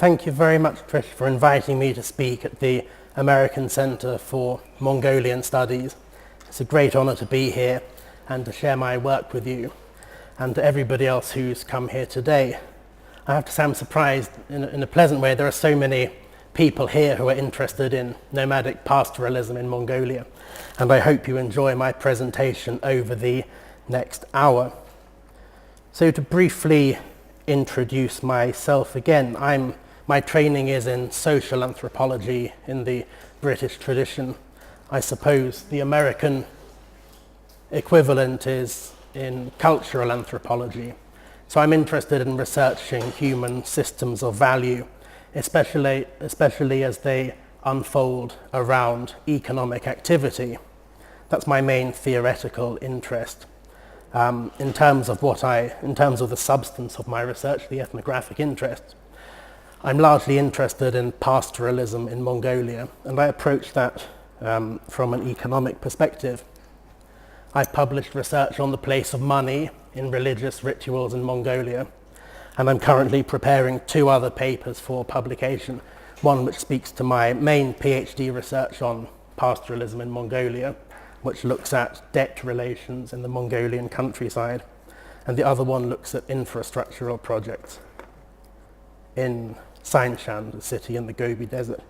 thank you very much, Trish, for inviting me to speak at the American Center for Mongolian Studies. It's a great honor to be here and to share my work with you, and to everybody else who's come here today. I have to say I'm surprised in a pleasant way. There are so many people here who are interested in nomadic pastoralism in Mongolia, and I hope you enjoy my presentation over the next hour. So to briefly introduce myself again, my training is in social anthropology in the British tradition. I suppose the American equivalent is in cultural anthropology. So I'm interested in researching human systems of value, especially as they unfold around economic activity. That's my main theoretical interest. In terms of the substance of my research, the ethnographic interest, I'm largely interested in pastoralism in Mongolia, and I approach that from an economic perspective. I've published research on the place of money in religious rituals in Mongolia, and I'm currently preparing 2 other papers for publication, one which speaks to my main PhD research on pastoralism in Mongolia, which looks at debt relations in the Mongolian countryside, and the other one looks at infrastructural projects in Sainshan, a city in the Gobi Desert.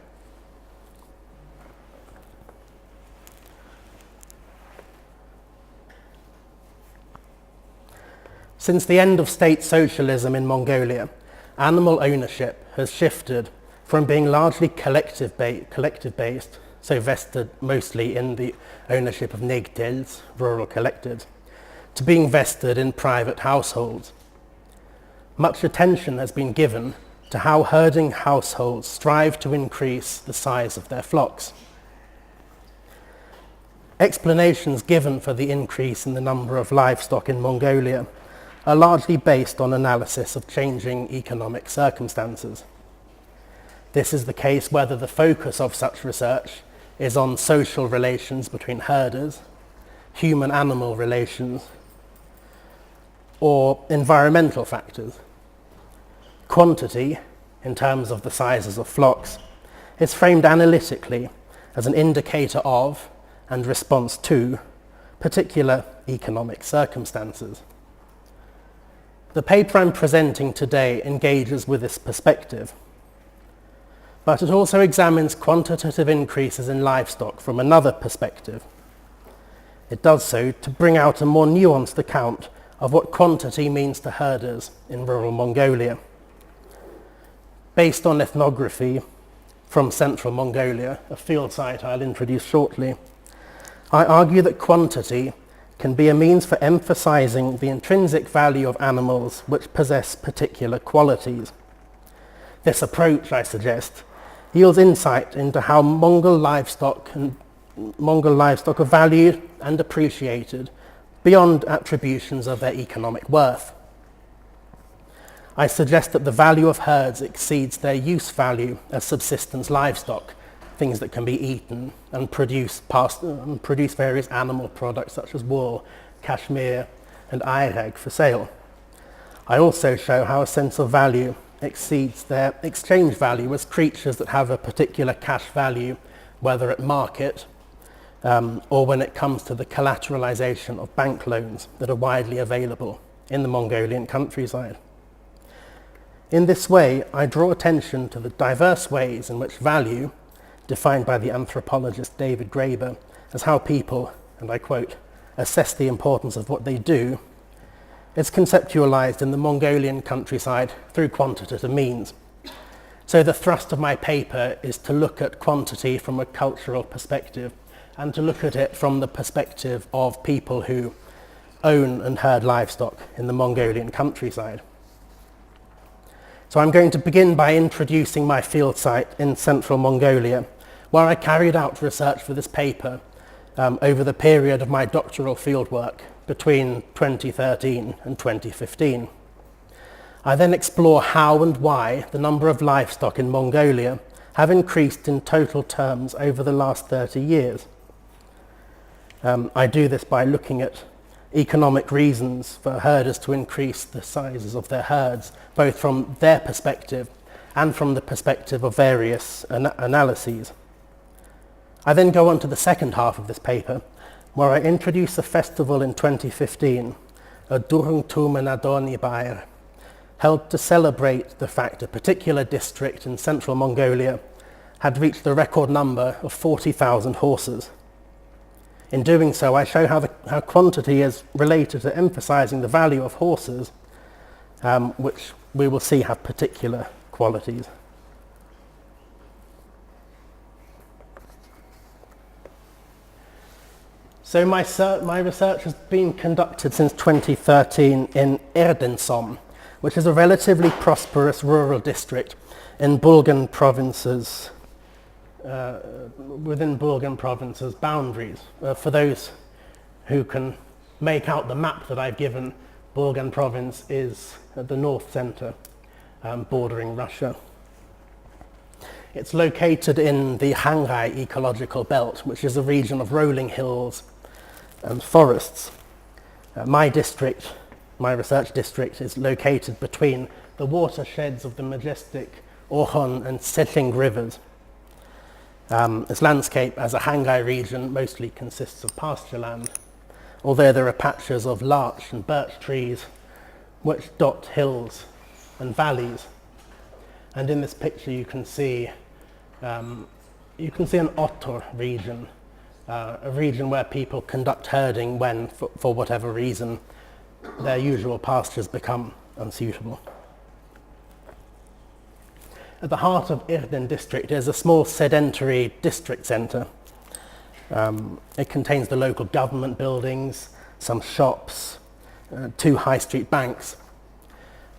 Since the end of state socialism in Mongolia, animal ownership has shifted from being largely collective-based, so vested mostly in the ownership of negtels, rural collectives, to being vested in private households. Much attention has been given to how herding households strive to increase the size of their flocks. Explanations given for the increase in the number of livestock in Mongolia are largely based on analysis of changing economic circumstances. This is the case whether the focus of such research is on social relations between herders, human-animal relations, or environmental factors. Quantity, in terms of the sizes of flocks, is framed analytically as an indicator of and response to particular economic circumstances. The paper I'm presenting today engages with this perspective, but it also examines quantitative increases in livestock from another perspective. It does so to bring out a more nuanced account of what quantity means to herders in rural Mongolia. Based on ethnography from central Mongolia, a field site I'll introduce shortly, I argue that quantity can be a means for emphasizing the intrinsic value of animals which possess particular qualities. This approach, I suggest, yields insight into how Mongol livestock are valued and appreciated beyond attributions of their economic worth. I suggest that the value of herds exceeds their use value as subsistence livestock, things that can be eaten and produce various animal products such as wool, cashmere, and aireg for sale. I also show how a sense of value exceeds their exchange value as creatures that have a particular cash value, whether at market or when it comes to the collateralization of bank loans that are widely available in the Mongolian countryside. In this way, I draw attention to the diverse ways in which value, defined by the anthropologist David Graeber as how people, and I quote, assess the importance of what they do, is conceptualized in the Mongolian countryside through quantitative means. So the thrust of my paper is to look at quantity from a cultural perspective and to look at it from the perspective of people who own and herd livestock in the Mongolian countryside. So I'm going to begin by introducing my field site in central Mongolia, where I carried out research for this paper over the period of my doctoral fieldwork between 2013 and 2015. I then explore how and why the number of livestock in Mongolia have increased in total terms over the last 30 years. I do this by looking at economic reasons for herders to increase the sizes of their herds, both from their perspective and from the perspective of various analyses. I then go on to the second half of this paper, where I introduce a festival in 2015, a Durung Tumenadoni Bair, held to celebrate the fact a particular district in central Mongolia had reached the record number of 40,000 horses. In doing so, I show how quantity is related to emphasizing the value of horses, which we will see have particular qualities. So my research has been conducted since 2013 in Erdensom, which is a relatively prosperous rural district in Bulgan provinces, within Bulgan province's boundaries. For those who can make out the map that I've given, Bulgan province is at the north center, bordering Russia. It's located in the Hangai ecological belt, which is a region of rolling hills and forests. My research district, is located between the watersheds of the majestic Orkhon and Setling rivers. Its landscape as a Hangai region mostly consists of pasture land, although there are patches of larch and birch trees which dot hills and valleys. And in this picture you can see an otter region, a region where people conduct herding when, for whatever reason, their usual pastures become unsuitable. At the heart of Irden district is a small sedentary district centre. It contains the local government buildings, some shops, 2 high street banks.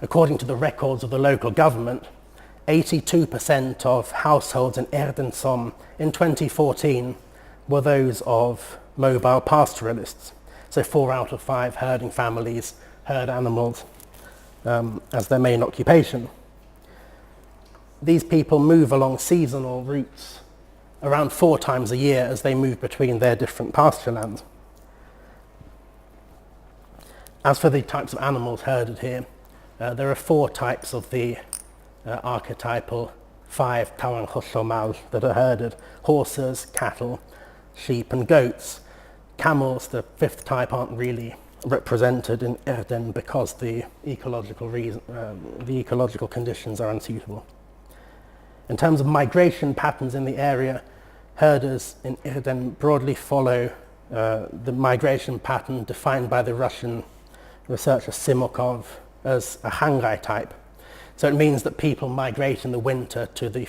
According to the records of the local government, 82% of households in Erdensom in 2014 were those of mobile pastoralists. So 4 out of 5 herding families herd animals as their main occupation. These people move along seasonal routes around 4 times a year as they move between their different pasture lands. As for the types of animals herded here, there are 4 types of the archetypal 5 Tawanghoshomal that are herded: horses, cattle, sheep and goats. Camels, the 5th type, aren't really represented in Erden because the ecological conditions are unsuitable. In terms of migration patterns in the area, herders in Erden broadly follow the migration pattern defined by the Russian researcher Simokov as a Hangai type. So it means that people migrate in the winter to the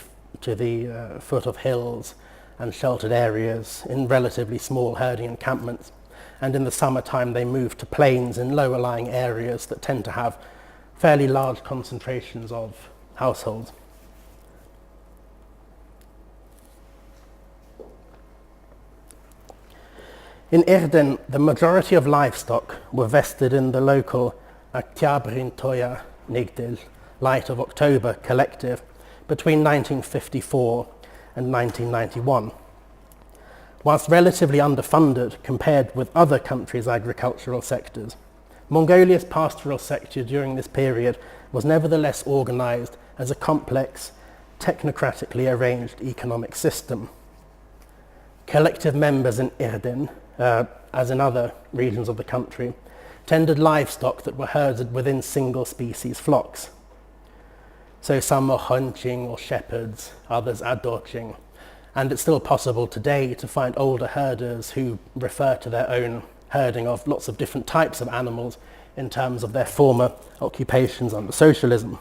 foot of hills and sheltered areas in relatively small herding encampments, and in the summertime they move to plains in lower lying areas that tend to have fairly large concentrations of households. In Erden, the majority of livestock were vested in the local Aktyabrin Toya Nigdil Light of October collective between 1954 and 1991. Whilst relatively underfunded compared with other countries' agricultural sectors, Mongolia's pastoral sector during this period was nevertheless organised as a complex, technocratically arranged economic system. Collective members in Erden, as in other regions of the country, tended livestock that were herded within single species flocks. So some are hunching or shepherds, others adorching, and it's still possible today to find older herders who refer to their own herding of lots of different types of animals in terms of their former occupations under socialism.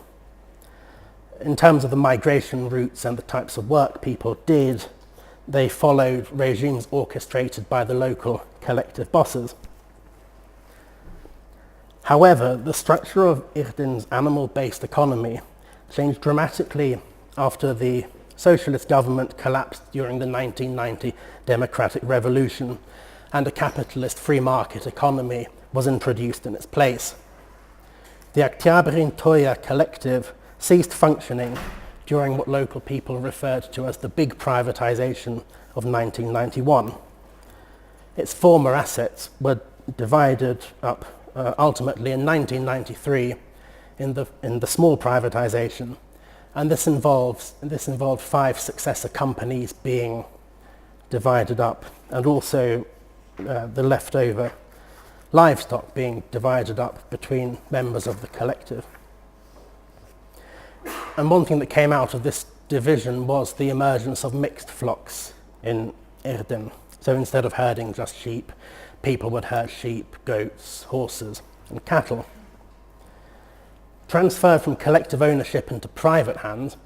In terms of the migration routes and the types of work people did, they followed regimes orchestrated by the local collective bosses. However, the structure of Irden's animal-based economy changed dramatically after the socialist government collapsed during the 1990 democratic revolution and a capitalist free market economy was introduced in its place. The Aktyabrin Toya collective ceased functioning during what local people referred to as the big privatization of 1991. Its former assets were divided up ultimately in 1993 in the small privatization, And this involved 5 successor companies being divided up, and also the leftover livestock being divided up between members of the collective. And one thing that came out of this division was the emergence of mixed flocks in Irden. So instead of herding just sheep, people would herd sheep, goats, horses, and cattle. Transferred from collective ownership into private hands,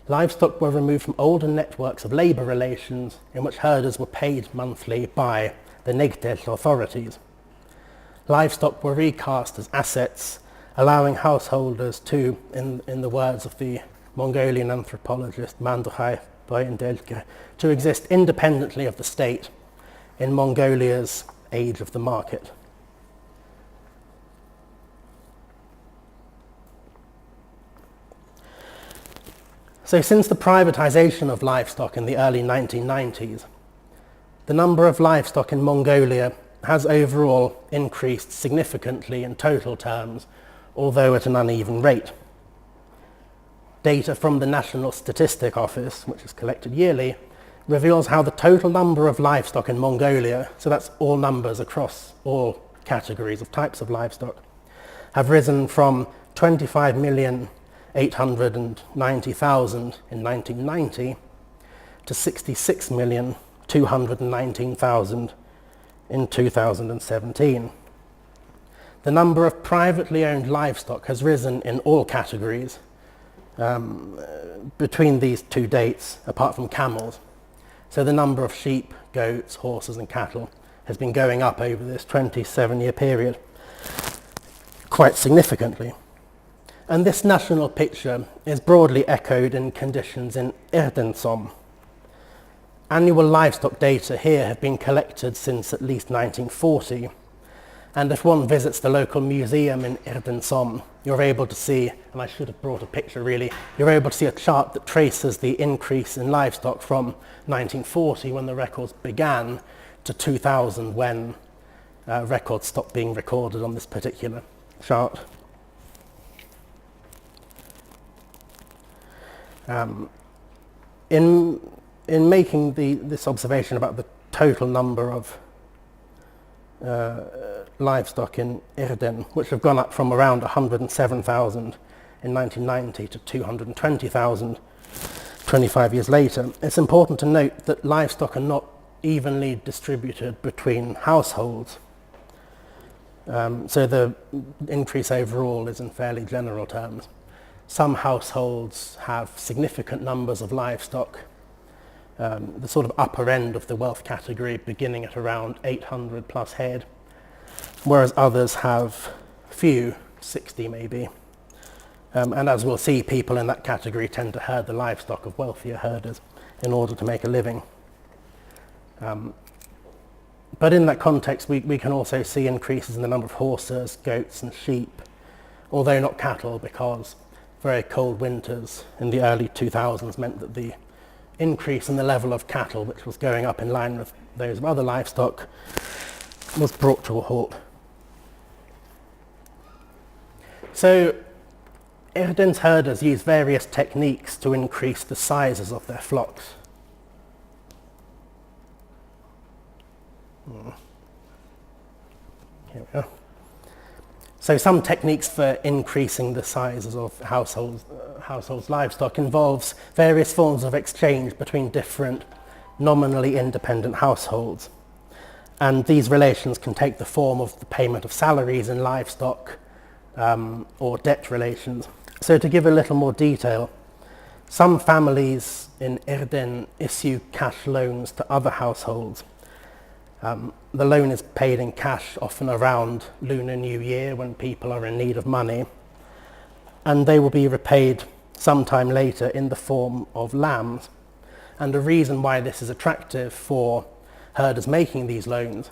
livestock were removed from older networks of labour relations in which herders were paid monthly by the Negtes authorities. Livestock were recast as assets, allowing householders to, in the words of the Mongolian anthropologist Manduchai Boyendelke, to exist independently of the state in Mongolia's age of the market. So since the privatization of livestock in the early 1990s, the number of livestock in Mongolia has overall increased significantly in total terms, although at an uneven rate. Data from the National Statistic Office, which is collected yearly, reveals how the total number of livestock in Mongolia, so that's all numbers across all categories of types of livestock, have risen from 25,890,000 in 1990 to 66,219,000 in 2017. The number of privately owned livestock has risen in all categories between these two dates, apart from camels. So the number of sheep, goats, horses and cattle has been going up over this 27-year period quite significantly. And this national picture is broadly echoed in conditions in Irdensom. Annual livestock data here have been collected since at least 1940. And if one visits the local museum in Irdensom, you're able to see, and I should have brought a picture really, you're able to see a chart that traces the increase in livestock from 1940 when the records began to 2000 when records stopped being recorded on this particular chart. In making this observation about the total number of livestock in Irden, which have gone up from around 107,000 in 1990 to 220,000 25 years later, it's important to note that livestock are not evenly distributed between households. So the increase overall is in fairly general terms. Some households have significant numbers of livestock, the sort of upper end of the wealth category beginning at around 800 plus head, whereas others have few, 60 maybe. And as we'll see, people in that category tend to herd the livestock of wealthier herders in order to make a living. But in that context, we can also see increases in the number of horses, goats and sheep, although not cattle, because very cold winters in the early 2000s meant that the increase in the level of cattle, which was going up in line with those of other livestock, was brought to a halt. So Irden's herders use various techniques to increase the sizes of their flocks. Here we go. So some techniques for increasing the sizes of households' livestock involves various forms of exchange between different nominally independent households. And these relations can take the form of the payment of salaries in livestock or debt relations. So to give a little more detail, some families in Irden issue cash loans to other households. The loan is paid in cash, often around Lunar New Year when people are in need of money, and they will be repaid sometime later in the form of lambs. And the reason why this is attractive for herders making these loans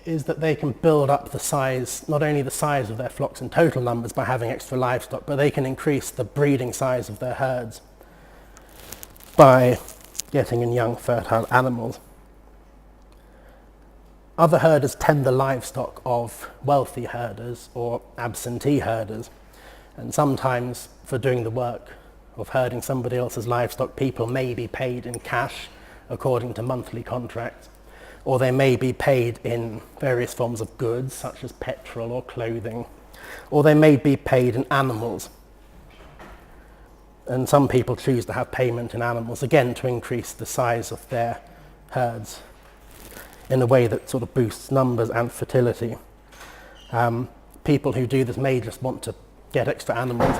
is that they can build up the size, not only the size of their flocks in total numbers by having extra livestock, but they can increase the breeding size of their herds by getting in young fertile animals. Other herders tend the livestock of wealthy herders or absentee herders And sometimes for doing the work of herding somebody else's livestock, people may be paid in cash according to monthly contracts, or they may be paid in various forms of goods such as petrol or clothing, or they may be paid in animals. And some people choose to have payment in animals, again to increase the size of their herds in a way that sort of boosts numbers and fertility. People who do this may just want to get extra animals.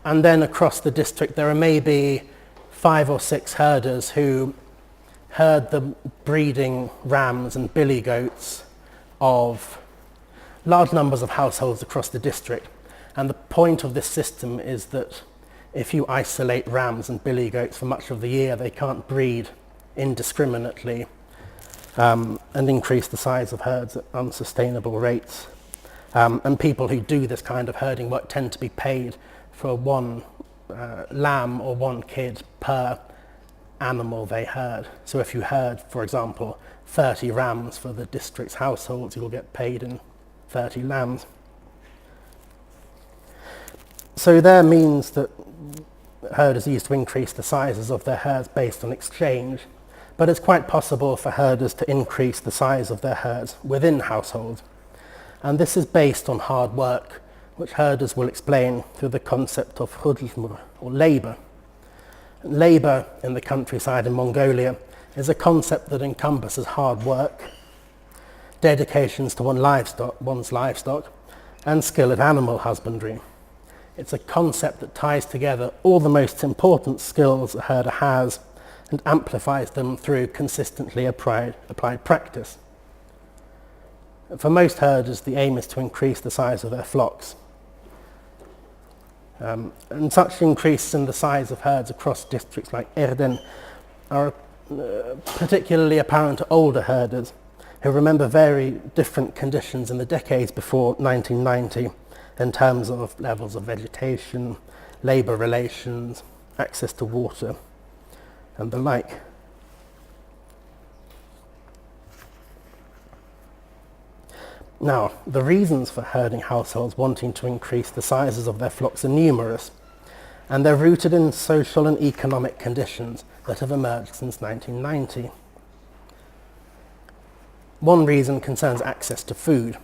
And then across the district there are maybe 5 or 6 herders who herd the breeding rams and billy goats of large numbers of households across the district. And the point of this system is that if you isolate rams and billy goats for much of the year, they can't breed indiscriminately and increase the size of herds at unsustainable rates. And people who do this kind of herding work tend to be paid for one lamb or one kid per animal they herd. So if you herd, for example, 30 rams for the district's households, you'll get paid in 30 lambs. So there means that herders used to increase the sizes of their herds based on exchange, but it's quite possible for herders to increase the size of their herds within households. And this is based on hard work, which herders will explain through the concept of hudlmur, or labour. Labour in the countryside in Mongolia is a concept that encompasses hard work, dedications to one's livestock, and skill at animal husbandry. It's a concept that ties together all the most important skills a herder has and amplifies them through consistently applied practice. For most herders, the aim is to increase the size of their flocks. And such increases in the size of herds across districts like Erden are particularly apparent to older herders who remember very different conditions in the decades before 1990 in terms of levels of vegetation, labour relations, access to water, and the like. Now, the reasons for herding households wanting to increase the sizes of their flocks are numerous, and they're rooted in social and economic conditions that have emerged since 1990. One reason concerns access to food.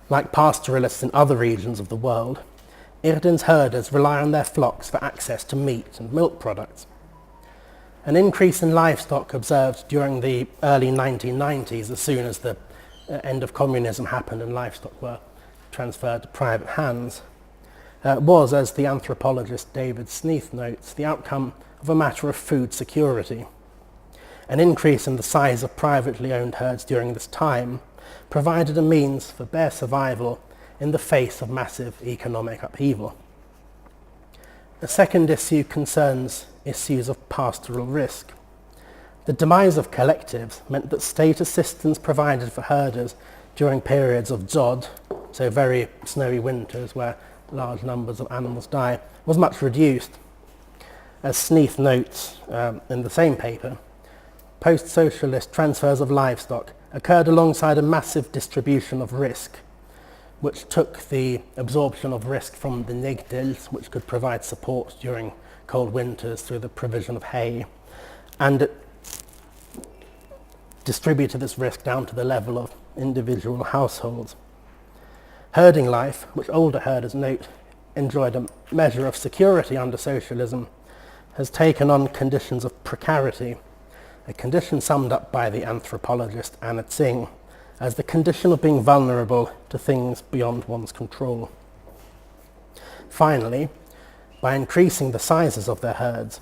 Like pastoralists in other regions of the world, Irden's herders rely on their flocks for access to meat and milk products. An increase in livestock observed during the early 1990s, as soon as the end of communism happened and livestock were transferred to private hands, was, as the anthropologist David Sneath notes, the outcome of a matter of food security. An increase in the size of privately owned herds during this time provided a means for their survival in the face of massive economic upheaval. The second issue concerns issues of pastoral risk. The demise of collectives meant that state assistance provided for herders during periods of dzod, so very snowy winters where large numbers of animals die, was much reduced. As Sneath notes in the same paper, post-socialist transfers of livestock occurred alongside a massive distribution of risk, which took the absorption of risk from the nigdils, which could provide support during cold winters through the provision of hay, and it distributed this risk down to the level of individual households. Herding life, which older herders note enjoyed a measure of security under socialism, has taken on conditions of precarity, a condition summed up by the anthropologist Anna Tsing as the condition of being vulnerable to things beyond one's control. Finally, by increasing the sizes of their herds,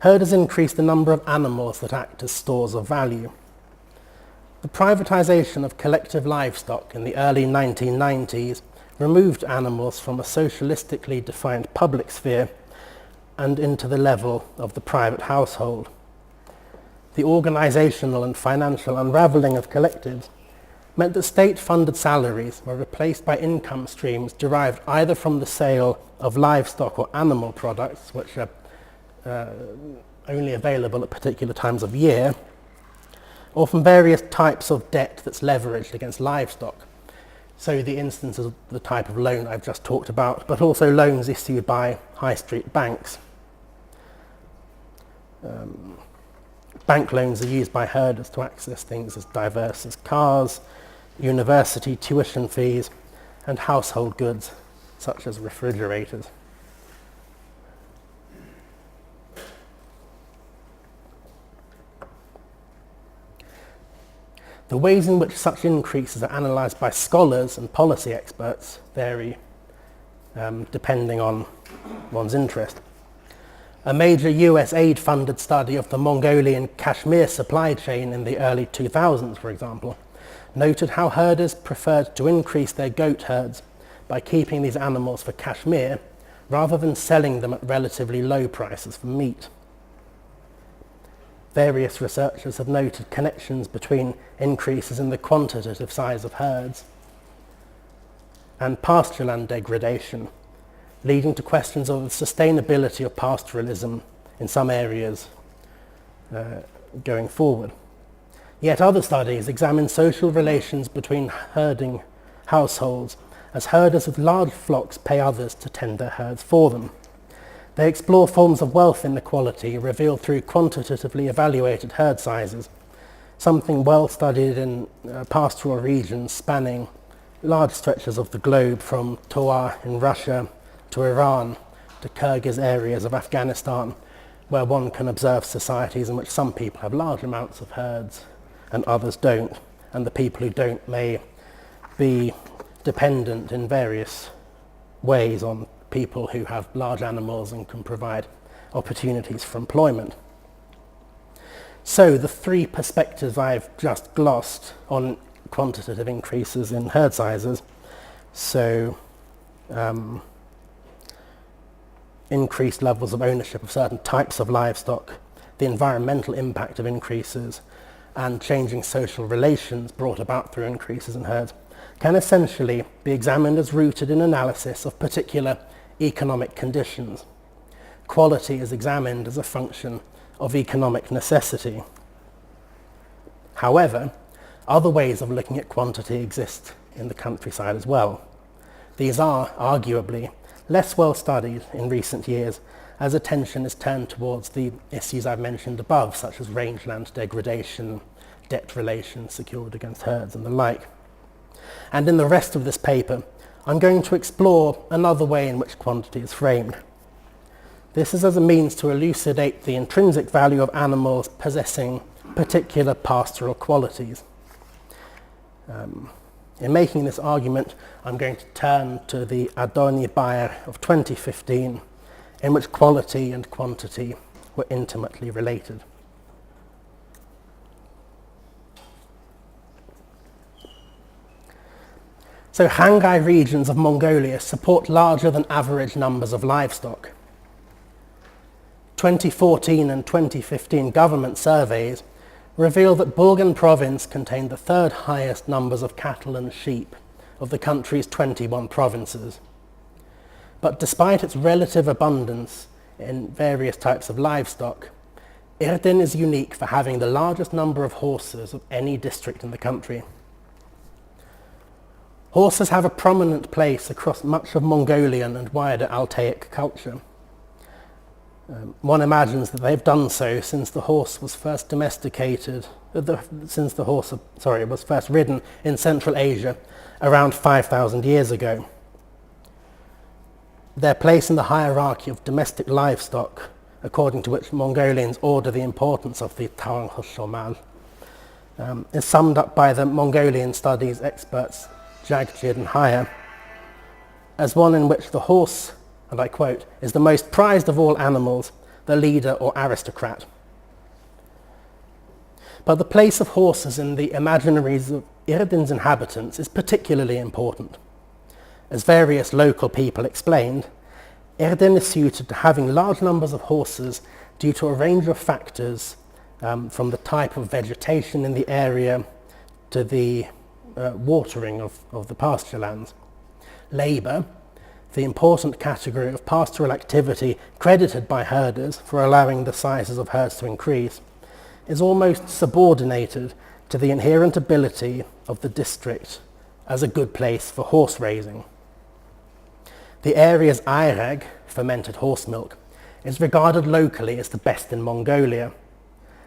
herders increase the number of animals that act as stores of value. The privatization of collective livestock in the early 1990s removed animals from a socialistically defined public sphere and into the level of the private household. The organizational and financial unraveling of collectives meant that state-funded salaries were replaced by income streams derived either from the sale of livestock or animal products, which are only available at particular times of year, or from various types of debt that's leveraged against livestock. So the instances of the type of loan I've just talked about, but also loans issued by high street banks. Bank loans are used by herders to access things as diverse as cars, university tuition fees, and household goods such as refrigerators. The ways in which such increases are analysed by scholars and policy experts vary depending on one's interest. A major US aid-funded study of the Mongolian Kashmir supply chain in the early 2000s, for example, noted how herders preferred to increase their goat herds by keeping these animals for Kashmir rather than selling them at relatively low prices for meat. Various researchers have noted connections between increases in the quantitative size of herds and pastureland degradation, leading to questions of the sustainability of pastoralism in some areas going forward. Yet other studies examine social relations between herding households as herders with large flocks pay others to tend their herds for them. They explore forms of wealth inequality revealed through quantitatively evaluated herd sizes, something well studied in pastoral regions spanning large stretches of the globe from Toa in Russia to Iran to Kyrgyz areas of Afghanistan, where one can observe societies in which some people have large amounts of herds and others don't, and the people who don't may be dependent in various ways on people who have large animals and can provide opportunities for employment. So the three perspectives I've just glossed on quantitative increases in herd sizes, so increased levels of ownership of certain types of livestock, the environmental impact of increases, and changing social relations brought about through increases in herds, can essentially be examined as rooted in analysis of particular economic conditions. Quality is examined as a function of economic necessity. However, other ways of looking at quantity exist in the countryside as well. These are, arguably, less well studied in recent years as attention is turned towards the issues I've mentioned above, such as rangeland degradation, debt relations secured against herds and the like. And in the rest of this paper, I'm going to explore another way in which quantity is framed. This is as a means to elucidate the intrinsic value of animals possessing particular pastoral qualities. In making this argument, I'm going to turn to the Adoni Bayer of 2015, in which quality and quantity were intimately related. So Hangai regions of Mongolia support larger than average numbers of livestock. 2014 and 2015 government surveys reveal that Bulgan province contained the third highest numbers of cattle and sheep of the country's 21 provinces. But despite its relative abundance in various types of livestock, Irdin is unique for having the largest number of horses of any district in the country. Horses have a prominent place across much of Mongolian and wider Altaic culture. One imagines that they've done so since the horse was first domesticated, was first ridden in Central Asia around 5,000 years ago. Their place in the hierarchy of domestic livestock, according to which Mongolians order the importance of the Tawang Hoshomal, is summed up by the Mongolian studies experts Jagjid and Haya as one in which the horse, and I quote, is the most prized of all animals, the leader or aristocrat. But the place of horses in the imaginaries of Irdin's inhabitants is particularly important. As various local people explained, Irdin is suited to having large numbers of horses due to a range of factors, from the type of vegetation in the area to the watering of the pasture lands. Labour, the important category of pastoral activity credited by herders for allowing the sizes of herds to increase, is almost subordinated to the inherent ability of the district as a good place for horse raising. The area's aireg, fermented horse milk, is regarded locally as the best in Mongolia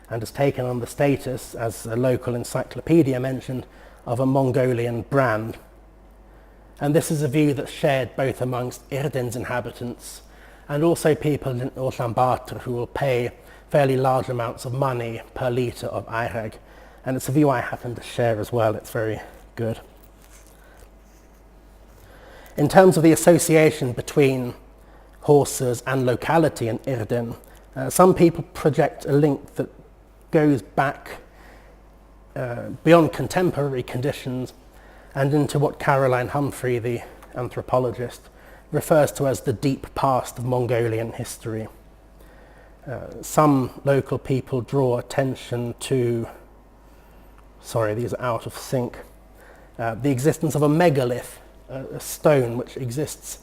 and has taken on the status, as a local encyclopedia mentioned, of a Mongolian brand. And this is a view that's shared both amongst Irden's inhabitants and also people in Ulaanbaatar who will pay fairly large amounts of money per litre of aireg. And it's a view I happen to share as well. It's very good. In terms of the association between horses and locality in Irden, some people project a link that goes back beyond contemporary conditions and into what Caroline Humphrey, the anthropologist, refers to as the deep past of Mongolian history. Some local people draw attention to, sorry, these are out of sync, the existence of a megalith, a stone which exists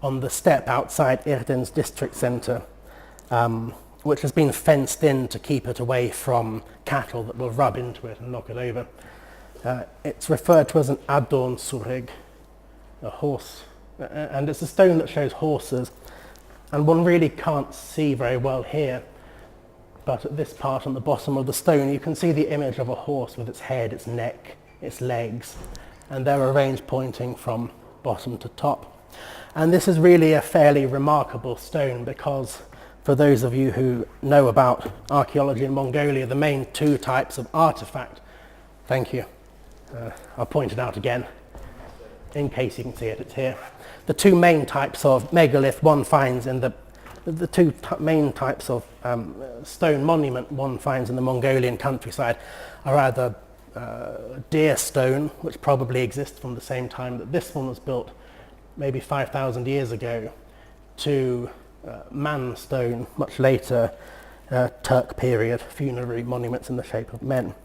on the steppe outside Irden's district centre, which has been fenced in to keep it away from cattle that will rub into it and knock it over. It's referred to as an adorn surig, a horse, and it's a stone that shows horses, and one really can't see very well here, but at this part on the bottom of the stone you can see the image of a horse with its head, its neck, its legs, and they're arranged pointing from bottom to top. And this is really a fairly remarkable stone because, for those of you who know about archaeology in Mongolia, the main two types of artifact, thank you, I'll point it out again in case you can see it, it's here. The two main types of megalith one finds in the two main types of stone monument one finds in the Mongolian countryside are either deer stone, which probably exists from the same time that this one was built, maybe 5,000 years ago, to man stone, much later, Turk period funerary monuments in the shape of men.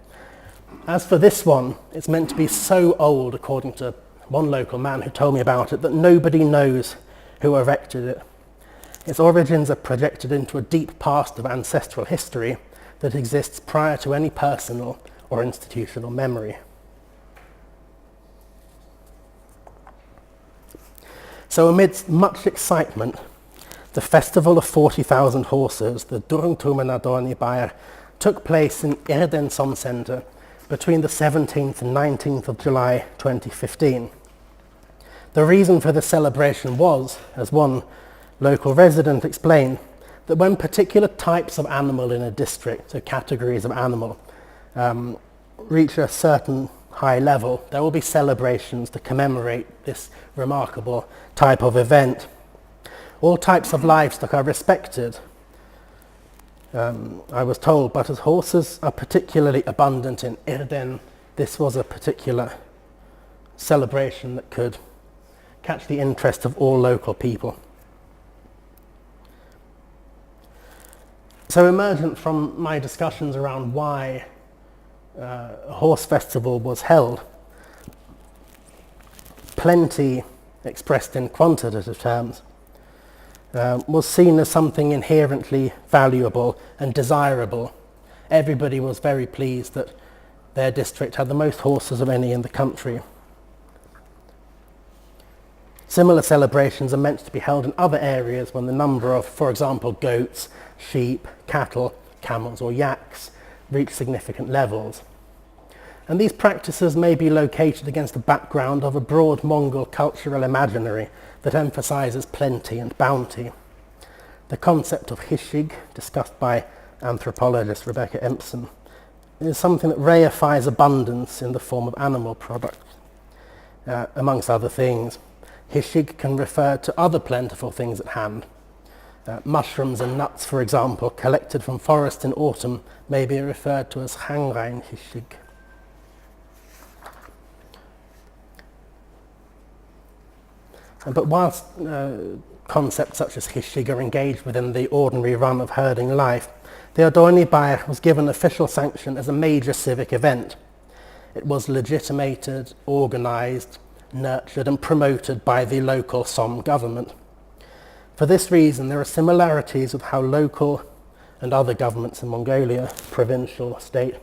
As for this one, it's meant to be so old, according to one local man who told me about it, that nobody knows who erected it. Its origins are projected into a deep past of ancestral history that exists prior to any personal or institutional memory. So amidst much excitement, the festival of 40,000 horses, the Durungtumenadorni Bayer, took place in Irden Som Centre between the 17th and 19th of July 2015. The reason for the celebration was, as one local resident explained, that when particular types of animal in a district, so categories of animal, reach a certain high level, there will be celebrations to commemorate this remarkable type of event. All types of livestock are respected, I was told, but as horses are particularly abundant in Irden, this was a particular celebration that could catch the interest of all local people. So emergent from my discussions around why a horse festival was held, plenty expressed in quantitative terms was seen as something inherently valuable and desirable. Everybody was very pleased that their district had the most horses of any in the country. Similar celebrations are meant to be held in other areas when the number of, for example, goats, sheep, cattle, camels or yaks reach significant levels. And these practices may be located against the background of a broad Mongol cultural imaginary that emphasizes plenty and bounty. The concept of hishig, discussed by anthropologist Rebecca Empson, is something that reifies abundance in the form of animal products. Amongst other things, hishig can refer to other plentiful things at hand. Mushrooms and nuts, for example, collected from forest in autumn, may be referred to as hangrein hishig. But whilst concepts such as hishig are engaged within the ordinary run of herding life, the Adorni Bayer was given official sanction as a major civic event. It was legitimated, organised, nurtured and promoted by the local Som government. For this reason, there are similarities with how local and other governments in Mongolia, provincial, state,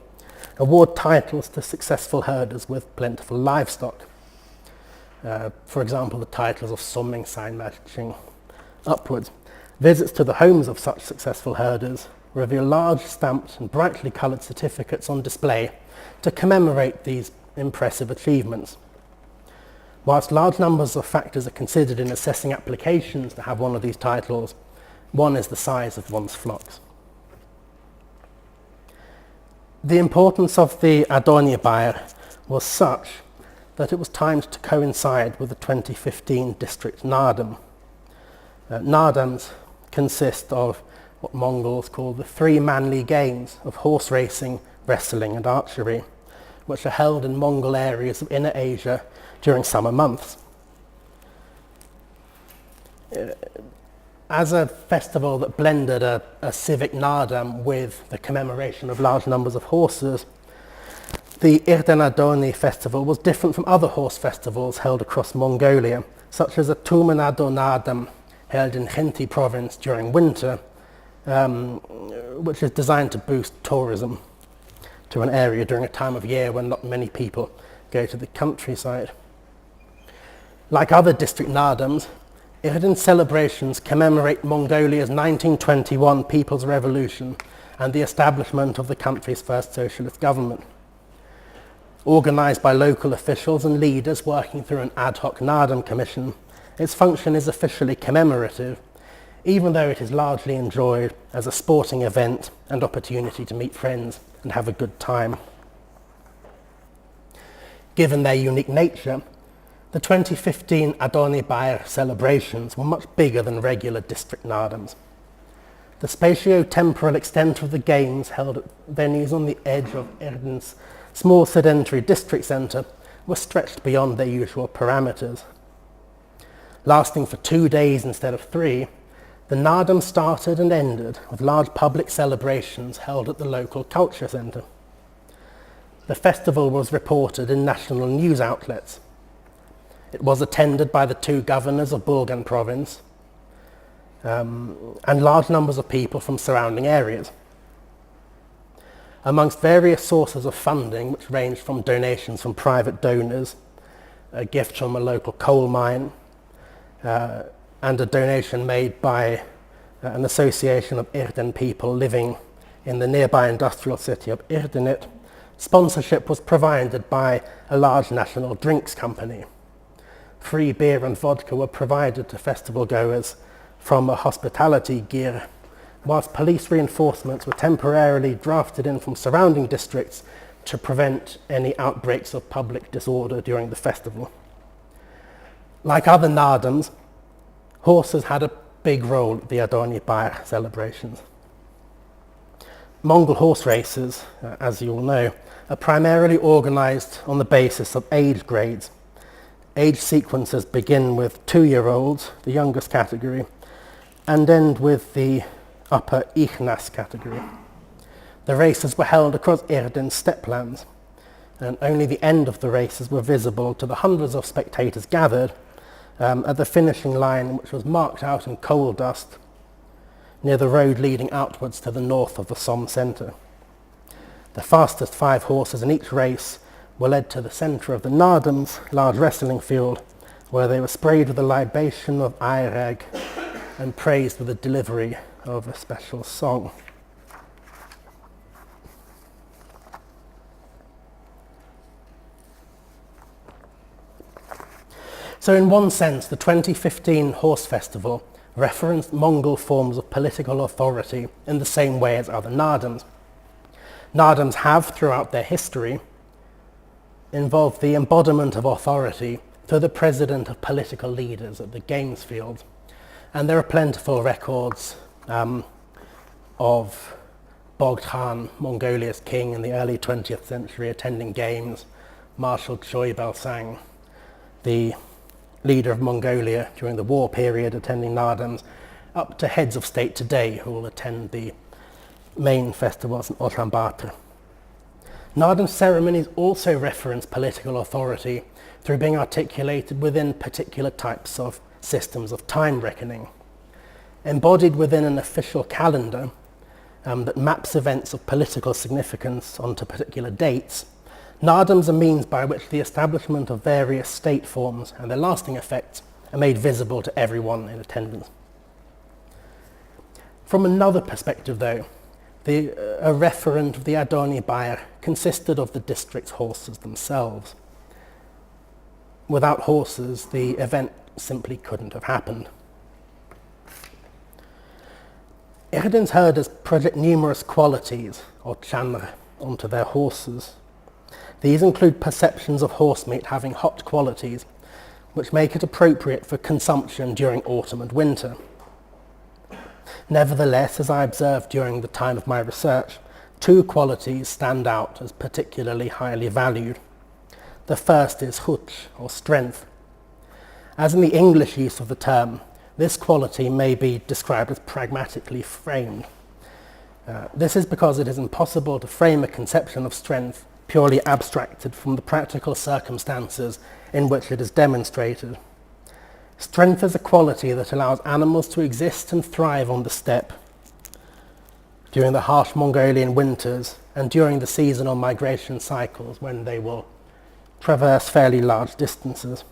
award titles to successful herders with plentiful livestock. For example, the titles of Somming sign matching upwards. Visits to the homes of such successful herders reveal large stamped and brightly coloured certificates on display to commemorate these impressive achievements. Whilst large numbers of factors are considered in assessing applications to have one of these titles, one is the size of one's flocks. The importance of the Adonyebair was such that it was timed to coincide with the 2015 district Nardam. Nardams consist of what Mongols call the three manly games of horse racing, wrestling and archery, which are held in Mongol areas of Inner Asia during summer months. As a festival that blended a civic Nardam with the commemoration of large numbers of horses, the Irden-Adoni festival was different from other horse festivals held across Mongolia, such as a Tumen-Ado Nardam held in Khinti province during winter, which is designed to boost tourism to an area during a time of year when not many people go to the countryside. Like other district Nardams, Irden celebrations commemorate Mongolia's 1921 People's Revolution and the establishment of the country's first socialist government. Organised by local officials and leaders working through an ad hoc Nardam commission, its function is officially commemorative, even though it is largely enjoyed as a sporting event and opportunity to meet friends and have a good time. Given their unique nature, the 2015 Adonyebair celebrations were much bigger than regular district Nardams. The spatio-temporal extent of the games held at venues on the edge of Irden's small sedentary district centre were stretched beyond their usual parameters. Lasting for 2 days instead of 3, the Nardam started and ended with large public celebrations held at the local culture centre. The festival was reported in national news outlets. It was attended by the 2 governors of Bulgan province and large numbers of people from surrounding areas. Amongst various sources of funding, which ranged from donations from private donors, a gift from a local coal mine, and a donation made by an association of Irden people living in the nearby industrial city of Irdenit, sponsorship was provided by a large national drinks company. Free beer and vodka were provided to festival goers from a hospitality gear, whilst police reinforcements were temporarily drafted in from surrounding districts to prevent any outbreaks of public disorder during the festival. Like other Nardams, horses had a big role at the Adonyebair celebrations. Mongol horse races, as you all know, are primarily organised on the basis of age grades. Age sequences begin with 2-year-olds, the youngest category, and end with the upper Ichnas category. The races were held across Irden's steppelands, and only the end of the races were visible to the hundreds of spectators gathered at the finishing line, which was marked out in coal dust near the road leading outwards to the north of the Somme centre. The fastest 5 horses in each race were led to the centre of the Nardam's large wrestling field, where they were sprayed with a libation of aireg and praised with the delivery of a special song. So in one sense, the 2015 Horse Festival referenced Mongol forms of political authority in the same way as other Nardams. Nardams have, throughout their history, involved the embodiment of authority through the president of political leaders at the games field. And there are plentiful records of Bogd Khan, Mongolia's king in the early 20th century, attending games, Marshal Choi Balsang, the leader of Mongolia during the war period, attending Nardams, up to heads of state today who will attend the main festivals in Ulaanbaatar. Nardam ceremonies also reference political authority through being articulated within particular types of systems of time reckoning. Embodied within an official calendar that maps events of political significance onto particular dates, Nardoms are means by which the establishment of various state forms and their lasting effects are made visible to everyone in attendance. From another perspective, though, a referent of the Adoni Bayer consisted of the district's horses themselves. Without horses, the event simply couldn't have happened. Iridin's herders project numerous qualities, or chanr, onto their horses. These include perceptions of horse meat having hot qualities, which make it appropriate for consumption during autumn and winter. Nevertheless, as I observed during the time of my research, two qualities stand out as particularly highly valued. The first is huch, or strength. As in the English use of the term, this quality may be described as pragmatically framed. This is because it is impossible to frame a conception of strength purely abstracted from the practical circumstances in which it is demonstrated. Strength is a quality that allows animals to exist and thrive on the steppe during the harsh Mongolian winters and during the seasonal migration cycles when they will traverse fairly large distances.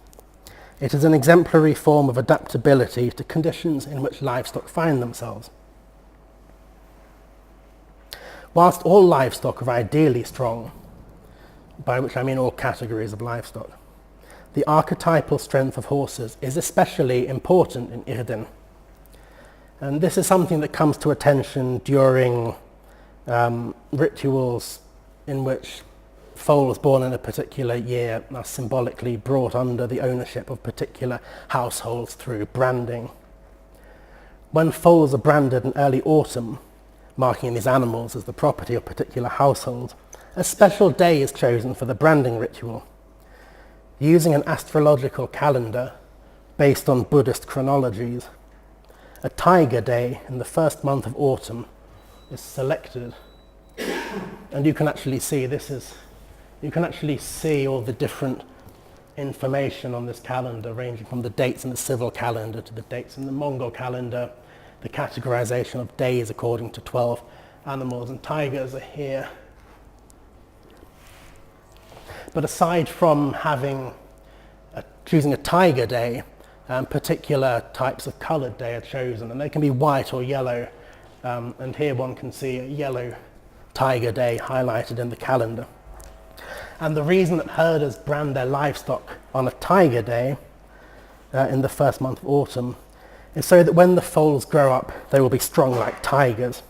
It is an exemplary form of adaptability to conditions in which livestock find themselves. Whilst all livestock are ideally strong, by which I mean all categories of livestock, the archetypal strength of horses is especially important in Iridin. And this is something that comes to attention during rituals in which foals born in a particular year are symbolically brought under the ownership of particular households through branding. When foals are branded in early autumn, marking these animals as the property of particular households, a special day is chosen for the branding ritual. Using an astrological calendar based on Buddhist chronologies, a tiger day in the first month of autumn is selected. And you can actually see all the different information on this calendar, ranging from the dates in the civil calendar to the dates in the Mongol calendar, the categorization of days according to 12 animals, and tigers are here. But aside from choosing a tiger day, particular types of coloured day are chosen, and they can be white or yellow. And here one can see a yellow tiger day highlighted in the calendar. And the reason that herders brand their livestock on a tiger day in the first month of autumn is so that when the foals grow up, they will be strong like tigers.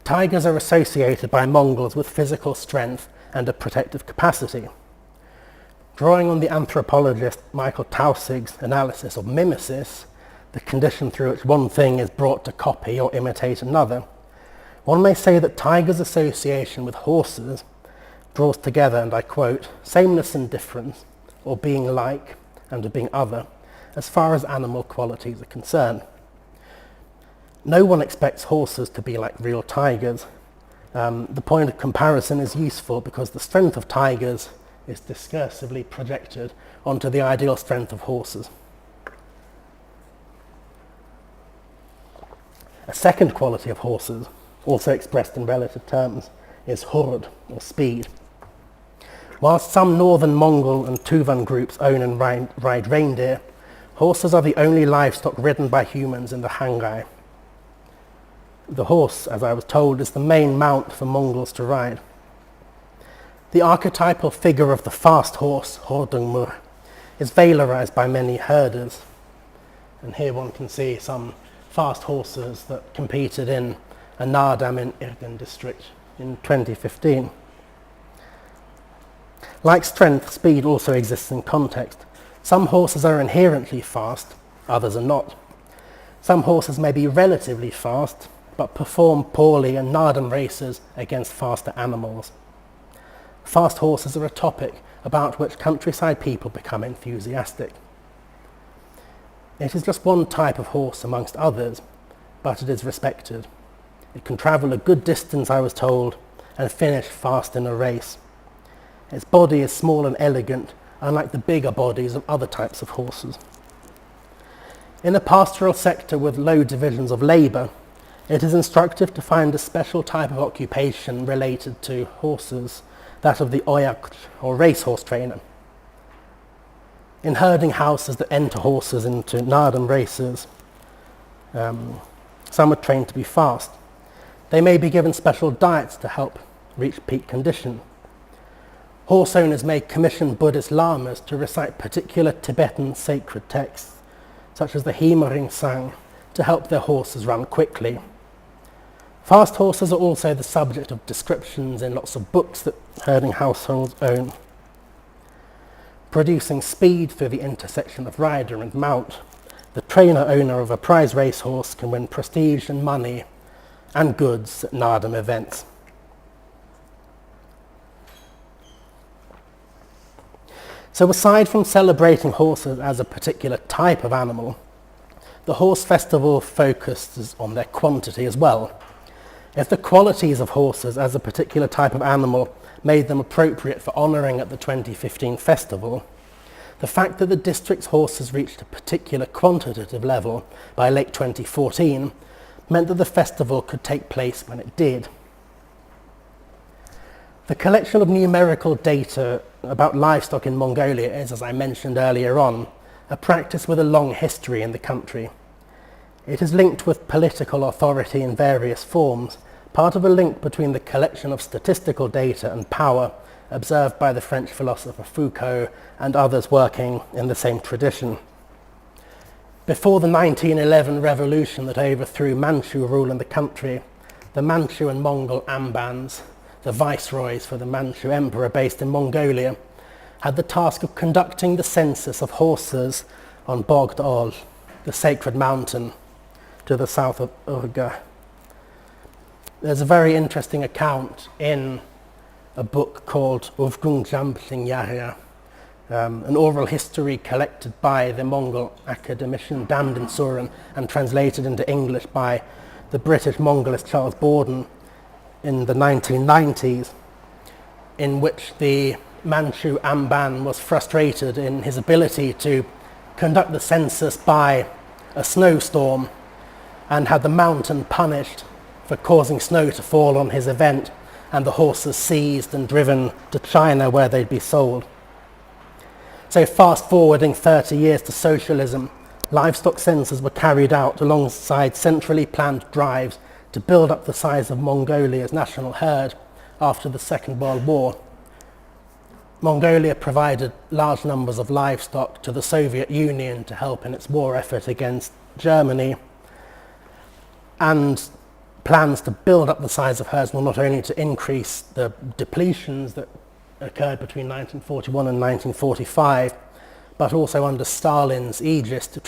Tigers are associated by Mongols with physical strength and a protective capacity. Drawing on the anthropologist Michael Tausig's analysis of mimesis, the condition through which one thing is brought to copy or imitate another, one may say that tigers' association with horses draws together, and I quote, sameness and difference, or being like and being other, as far as animal qualities are concerned. No one expects horses to be like real tigers. The point of comparison is useful because the strength of tigers is discursively projected onto the ideal strength of horses. A second quality of horses, also expressed in relative terms, is hurd, or speed. Whilst some northern Mongol and Tuvan groups own and ride reindeer, horses are the only livestock ridden by humans in the Hangai. The horse, as I was told, is the main mount for Mongols to ride. The archetypal figure of the fast horse, Hordungmur, is valorized by many herders. And here one can see some fast horses that competed in a Nardam in Irdin district in 2015. Like strength, speed also exists in context. Some horses are inherently fast, others are not. Some horses may be relatively fast, but perform poorly in Nardam races against faster animals. Fast horses are a topic about which countryside people become enthusiastic. It is just one type of horse amongst others, but it is respected. It can travel a good distance, I was told, and finish fast in a race. Its body is small and elegant, unlike the bigger bodies of other types of horses. In a pastoral sector with low divisions of labour, It is instructive to find a special type of occupation related to horses, that of the oyak, or racehorse trainer. In herding houses that enter horses into Naadam races, some are trained to be fast. They may be given special diets to help reach peak condition. Horse owners may commission Buddhist lamas to recite particular Tibetan sacred texts, such as the Himering Sang, to help their horses run quickly. Fast horses are also the subject of descriptions in lots of books that herding households own. Producing speed through the intersection of rider and mount, the trainer owner of a prize racehorse can win prestige and money and goods at Naadam events. So aside from celebrating horses as a particular type of animal, the horse festival focuses on their quantity as well. If the qualities of horses as a particular type of animal made them appropriate for honouring at the 2015 festival, the fact that the district's horses reached a particular quantitative level by late 2014 meant that the festival could take place when it did. The collection of numerical data about livestock in Mongolia is, as I mentioned earlier on, a practice with a long history in the country. It is linked with political authority in various forms, part of a link between the collection of statistical data and power observed by the French philosopher Foucault and others working in the same tradition. Before the 1911 revolution that overthrew Manchu rule in the country, the Manchu and Mongol ambans, the viceroys for the Manchu emperor based in Mongolia, had the task of conducting the census of horses on Bogd-ol, the sacred mountain to the south of Urga. There's a very interesting account in a book called Uvgung Jambling Yahya, an oral history collected by the Mongol academician Damdin Surin and translated into English by the British Mongolist Charles Borden in the 1990s, in which the Manchu Amban was frustrated in his ability to conduct the census by a snowstorm and had the mountain punished for causing snow to fall on his event and the horses seized and driven to China where they'd be sold. So fast forwarding 30 years to socialism, livestock censuses were carried out alongside centrally planned drives to build up the size of Mongolia's national herd after the Second World War. Mongolia provided large numbers of livestock to the Soviet Union to help in its war effort against Germany, and plans to build up the size of herds were not only to increase the depletions that occurred between 1941 and 1945, but also under Stalin's aegis to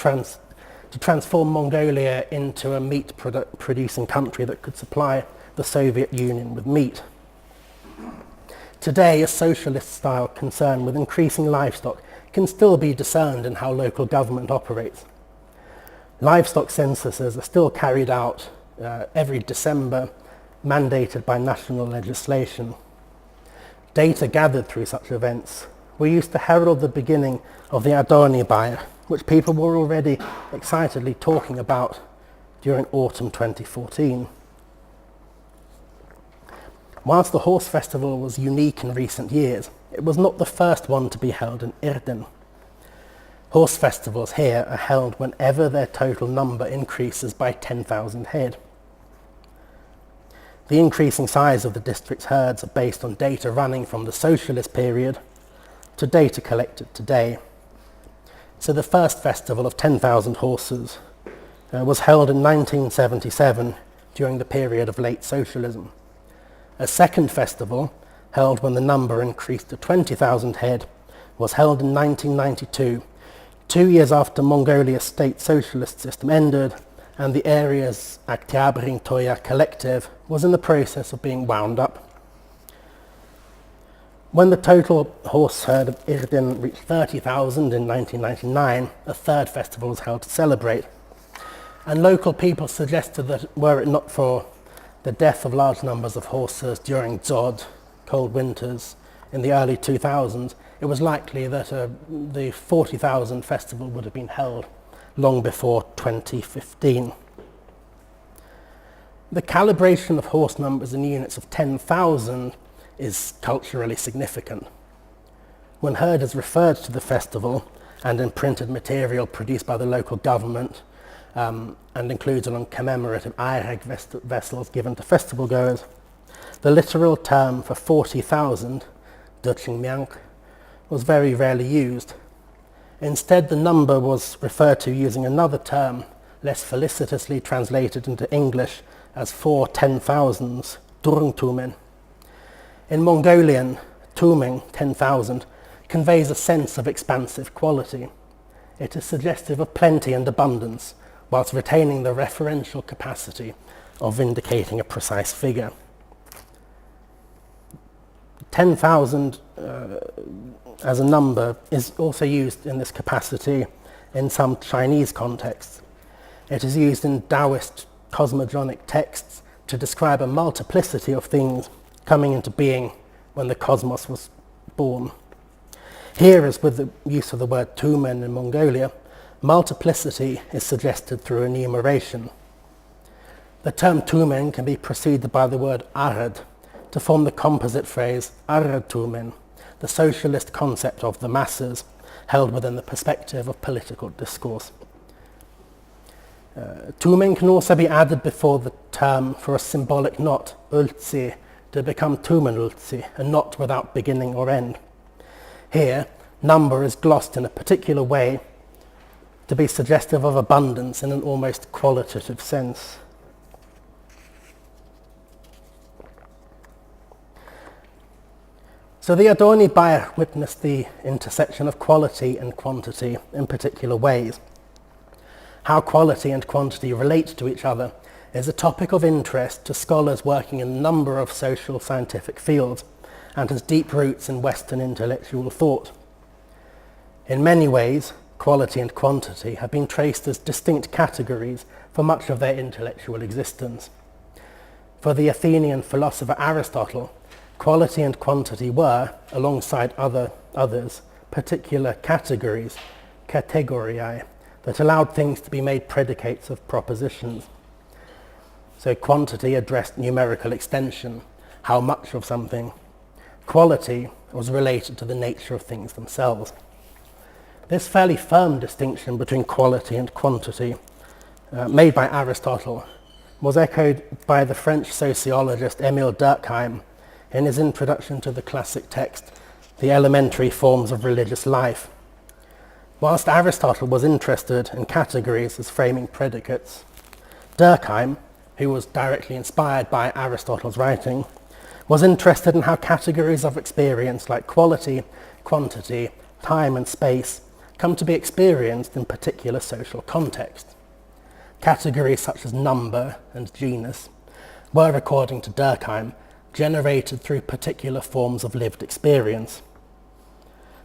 transform Mongolia into a meat-producing country that could supply the Soviet Union with meat. Today, a socialist-style concern with increasing livestock can still be discerned in how local government operates. Livestock censuses are still carried out every December, mandated by national legislation. Data gathered through such events were used to herald the beginning of the Adoni Buyer, which people were already excitedly talking about during autumn 2014. Whilst the horse festival was unique in recent years, it was not the first one to be held in Irden. Horse festivals here are held whenever their total number increases by 10,000 head. The increasing size of the district's herds are based on data running from the socialist period to data collected today. So the first festival of 10,000 horses was held in 1977 during the period of late socialism. A second festival, held when the number increased to 20,000 head, was held in 1992, 2 years after Mongolia's state socialist system ended and the area's Aktyabring Toya collective was in the process of being wound up. When the total horse herd of Irden reached 30,000 in 1999, a third festival was held to celebrate. And local people suggested that were it not for the death of large numbers of horses during Dzod, cold winters, in the early 2000s, it was likely that the 40,000 festival would have been held long before 2015. The calibration of horse numbers in units of 10,000 is culturally significant. When herders referred to the festival and in printed material produced by the local government and included on commemorative aireg vessels given to festival goers, the literal term for 40,000, Duchingmyank, was very rarely used. Instead, the number was referred to using another term, less felicitously translated into English as 4 10,000s, Durungtumen. In Mongolian, tuming, 10,000, conveys a sense of expansive quality. It is suggestive of plenty and abundance, whilst retaining the referential capacity of indicating a precise figure. 10,000 as a number is also used in this capacity in some Chinese contexts. It is used in Taoist cosmogonic texts to describe a multiplicity of things coming into being when the cosmos was born. Here, as with the use of the word tumen in Mongolia, multiplicity is suggested through enumeration. The term tumen can be preceded by the word arad to form the composite phrase arad tumen, the socialist concept of the masses held within the perspective of political discourse. Tumen can also be added before the term for a symbolic knot, ultsi, to become tumen ultsi, a knot without beginning or end. Here, number is glossed in a particular way to be suggestive of abundance in an almost qualitative sense. So the Adorni Bayer witnessed the intersection of quality and quantity in particular ways. How quality and quantity relate to each other is a topic of interest to scholars working in a number of social scientific fields and has deep roots in Western intellectual thought. In many ways, quality and quantity have been traced as distinct categories for much of their intellectual existence. For the Athenian philosopher Aristotle, quality and quantity were, alongside others, particular categories, kategoriae, that allowed things to be made predicates of propositions. So quantity addressed numerical extension, how much of something. Quality was related to the nature of things themselves. This fairly firm distinction between quality and quantity, made by Aristotle, was echoed by the French sociologist Émile Durkheim in his introduction to the classic text, The Elementary Forms of Religious Life. Whilst Aristotle was interested in categories as framing predicates, Durkheim, who was directly inspired by Aristotle's writing, was interested in how categories of experience like quality, quantity, time and space come to be experienced in particular social contexts. Categories such as number and genus were, according to Durkheim, generated through particular forms of lived experience.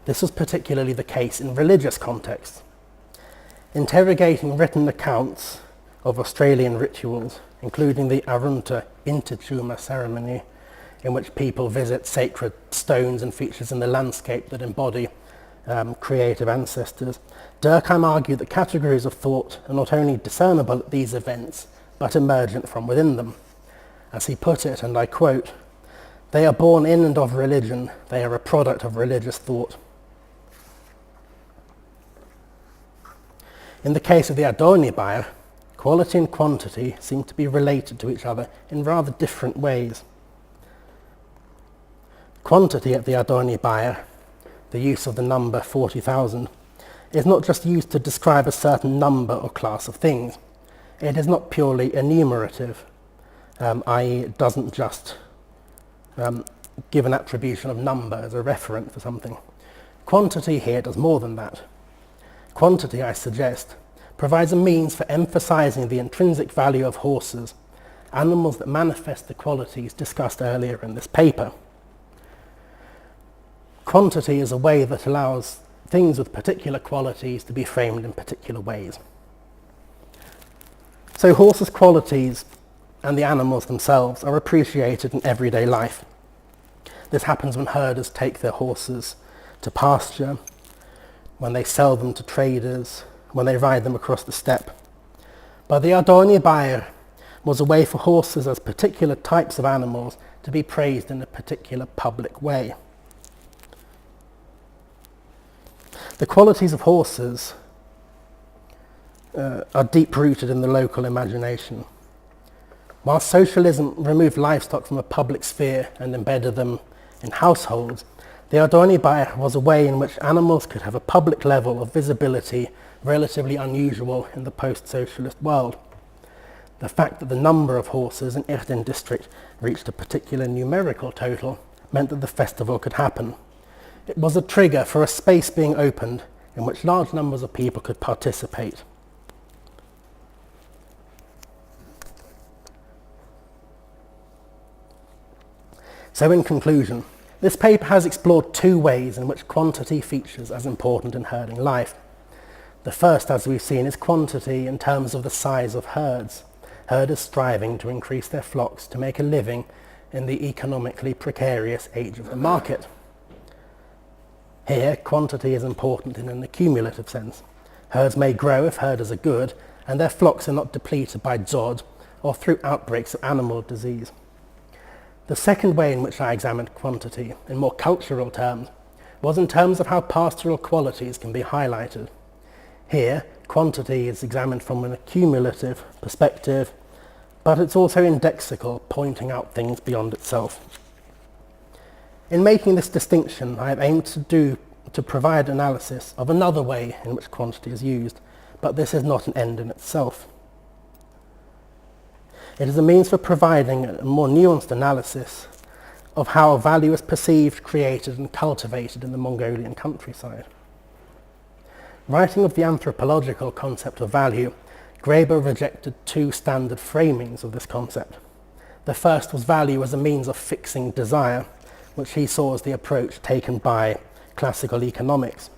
This was particularly the case in religious contexts. Interrogating written accounts of Australian rituals, including the Arunta Intechuma ceremony, in which people visit sacred stones and features in the landscape that embody creative ancestors, Durkheim argued that categories of thought are not only discernible at these events, but emergent from within them. As he put it, and I quote, "They are born in and of religion, they are a product of religious thought." In the case of the Adorni Bayer, quality and quantity seem to be related to each other in rather different ways. Quantity at the Adorni Bayer, the use of the number 40,000, is not just used to describe a certain number or class of things. It is not purely enumerative, i.e. it doesn't just give an attribution of number as a referent for something. Quantity here does more than that. Quantity, I suggest, provides a means for emphasizing the intrinsic value of horses, animals that manifest the qualities discussed earlier in this paper. Quantity is a way that allows things with particular qualities to be framed in particular ways. So horses' qualities and the animals themselves are appreciated in everyday life. This happens when herders take their horses to pasture, when they sell them to traders, when they ride them across the steppe. But the Adorni Bayer was a way for horses as particular types of animals to be praised in a particular public way. The qualities of horses are deep-rooted in the local imagination. While socialism removed livestock from a public sphere and embedded them in households, the Adoni Bayer was a way in which animals could have a public level of visibility relatively unusual in the post-socialist world. The fact that the number of horses in Irdin district reached a particular numerical total meant that the festival could happen. It was a trigger for a space being opened in which large numbers of people could participate. So in conclusion, this paper has explored two ways in which quantity features as important in herding life. The first, as we've seen, is quantity in terms of the size of herds. Herders striving to increase their flocks to make a living in the economically precarious age of the market. Here, quantity is important in an accumulative sense. Herds may grow if herders are good, and their flocks are not depleted by dzod or through outbreaks of animal disease. The second way in which I examined quantity, in more cultural terms, was in terms of how pastoral qualities can be highlighted. Here, quantity is examined from an accumulative perspective, but it's also indexical, pointing out things beyond itself. In making this distinction, I have aimed to provide analysis of another way in which quantity is used, but this is not an end in itself. It is a means for providing a more nuanced analysis of how value is perceived, created and cultivated in the Mongolian countryside. Writing of the anthropological concept of value, Graeber rejected two standard framings of this concept. The first was value as a means of fixing desire, which he saw as the approach taken by classical economics.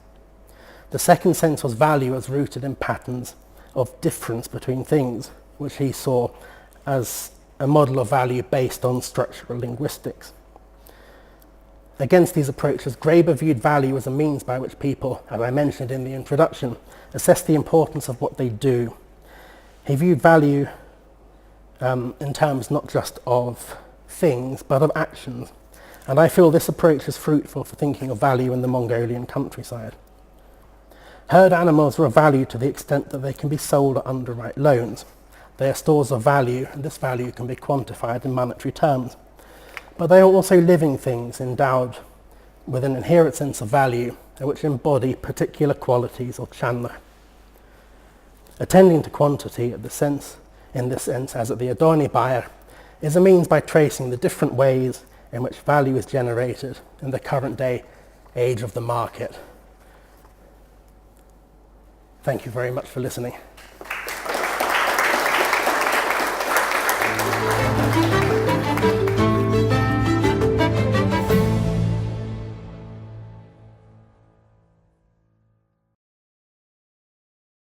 The second sense was value as rooted in patterns of difference between things, which he saw as a model of value based on structural linguistics. Against these approaches, Graeber viewed value as a means by which people, as I mentioned in the introduction, assess the importance of what they do. He viewed value in terms not just of things, but of actions, and I feel this approach is fruitful for thinking of value in the Mongolian countryside. Herd animals are of value to the extent that they can be sold or underwrite loans. They are stores of value, and this value can be quantified in monetary terms. But they are also living things endowed with an inherent sense of value, which embody particular qualities or chandler. Attending to quantity in this sense, as at the Adoni Bayer, is a means by tracing the different ways in which value is generated in the current day age of the market. Thank you very much for listening.